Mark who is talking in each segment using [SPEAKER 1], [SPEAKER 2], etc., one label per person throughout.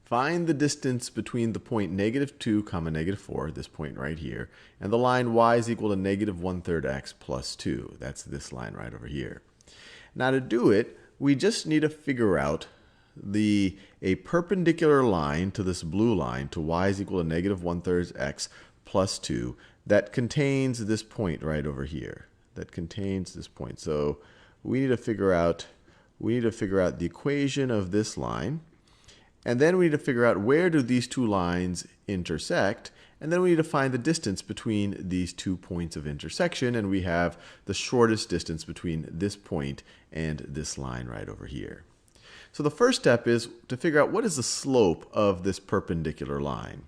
[SPEAKER 1] Find the distance between the point -2 comma -4, this point right here, and the line y is equal to -1/3 x plus 2. That's this line right over here. Now to do it, we just need to figure out a perpendicular line to this blue line, to y is equal to -1/3 x plus 2, that contains this point right over here. That contains this point. So we need to figure out the equation of this line. And then we need to figure out where do these two lines intersect. And then we need to find the distance between these 2 points of intersection. And we have the shortest distance between this point and this line right over here. So the first step is to figure out what is the slope of this perpendicular line.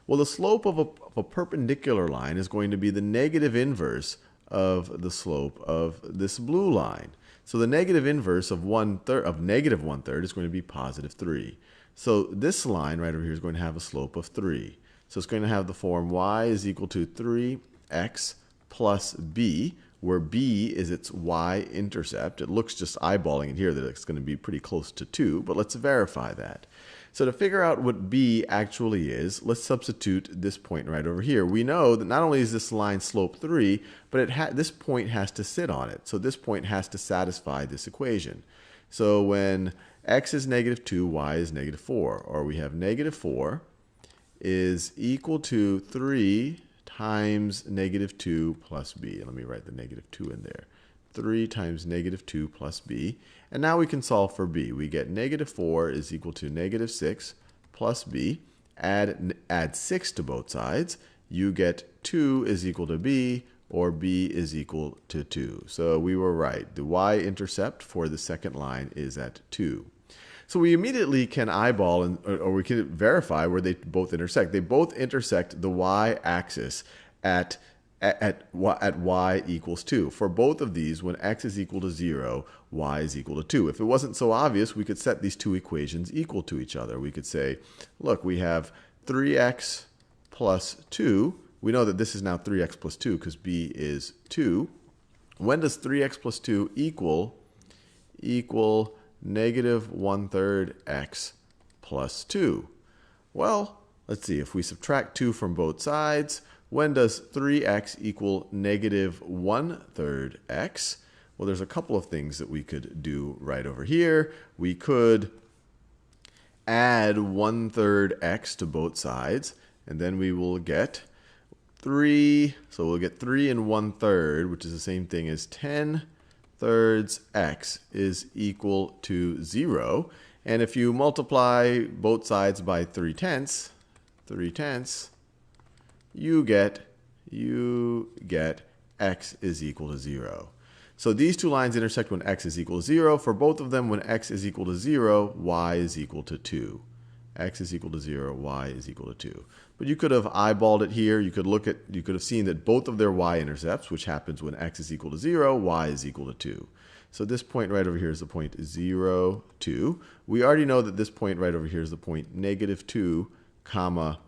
[SPEAKER 1] Well, the slope of a perpendicular line is going to be the negative inverse of the slope of this blue line. So the negative inverse of -1/3 is going to be +3. So this line right over here is going to have a slope of 3. So it's going to have the form y is equal to 3x plus b, where b is its y-intercept. It looks, just eyeballing it here, that it's going to be pretty close to 2, but let's verify that. So to figure out what b actually is, let's substitute this point right over here. We know that not only is this line slope 3, but this point has to sit on it. So this point has to satisfy this equation. So when x is -2, y is -4, or we have -4 is equal to 3 times -2 plus b. Let me write the -2 in there. 3 times -2 plus b. And now we can solve for b. We get -4 is equal to -6 plus b. Add 6 to both sides. You get 2 is equal to b, or b is equal to 2. So we were right. The y-intercept for the second line is at 2. So we immediately can eyeball, or we can verify where they both intersect. They both intersect the y-axis at y equals 2. For both of these, when x is equal to 0, y is equal to 2. If it wasn't so obvious, we could set these two equations equal to each other. We could say, look, we have 3x plus 2. We know that this is now 3x plus 2 because b is 2. When does 3x plus 2 equal -1/3 x plus 2? Well, let's see. If we subtract 2 from both sides, when does 3x equal -1/3 x? Well, there's a couple of things that we could do right over here. We could add 1/3 x to both sides, and then we will get 3. So we'll get 3 and 1/3, which is the same thing as 10/3 x is equal to 0. And if you multiply both sides by 3/10, you get x is equal to 0. So these two lines intersect when x is equal to 0. For both of them, when x is equal to 0, y is equal to 2. X is equal to 0, y is equal to 2. But you could have eyeballed it here. You could have seen that both of their y-intercepts, which happens when x is equal to 0, y is equal to 2. So this point right over here is the point 0, 2. We already know that this point right over here is the point -2 comma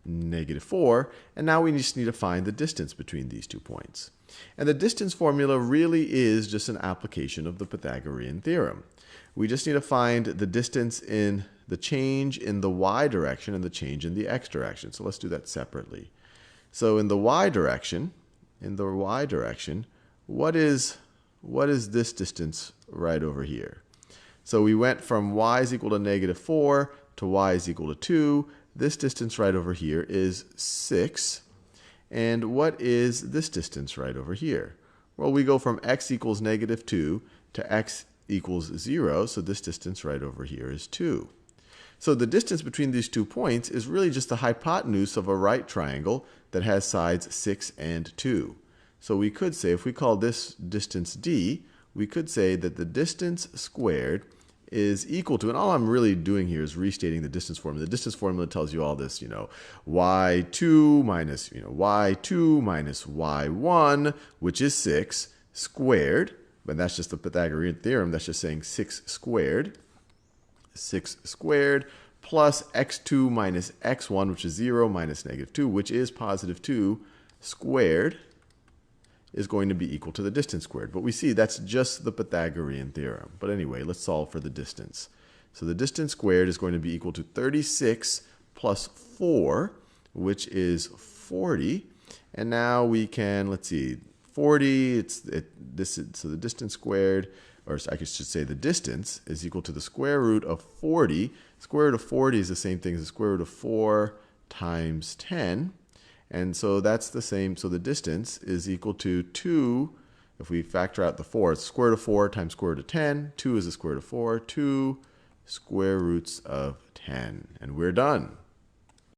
[SPEAKER 1] -4. And now we just need to find the distance between these 2 points. And the distance formula really is just an application of the Pythagorean theorem. We just need to find the distance in the change in the y direction and the change in the x direction. So let's do that separately. So in the y direction, what is this distance right over here? So we went from y is equal to -4 to y is equal to 2. This distance right over here is 6. And what is this distance right over here? Well, we go from x equals -2 to x equals 0. So this distance right over here is 2. So the distance between these 2 points is really just the hypotenuse of a right triangle that has sides 6 and 2. So we could say, if we call this distance d, we could say that the distance squared is equal to, and all I'm really doing here is restating the distance formula. The distance formula tells you all this, y2 minus, y2 minus y1, which is 6, squared. But that's just the Pythagorean theorem. That's just saying 6 squared. 6 squared plus x2 minus x1, which is 0, minus -2, which is +2 squared, is going to be equal to the distance squared. But we see that's just the Pythagorean theorem. But anyway, let's solve for the distance. So the distance squared is going to be equal to 36 plus 4, which is 40. And now we can, let's see, 40, so the distance squared, or I should say the distance, is equal to the square root of 40. Square root of 40 is the same thing as the square root of 4 times 10. And so that's the same, so the distance is equal to 2, if we factor out the 4, it's square root of 4 times square root of 10. 2 is the square root of 4, 2 square roots of 10. And we're done.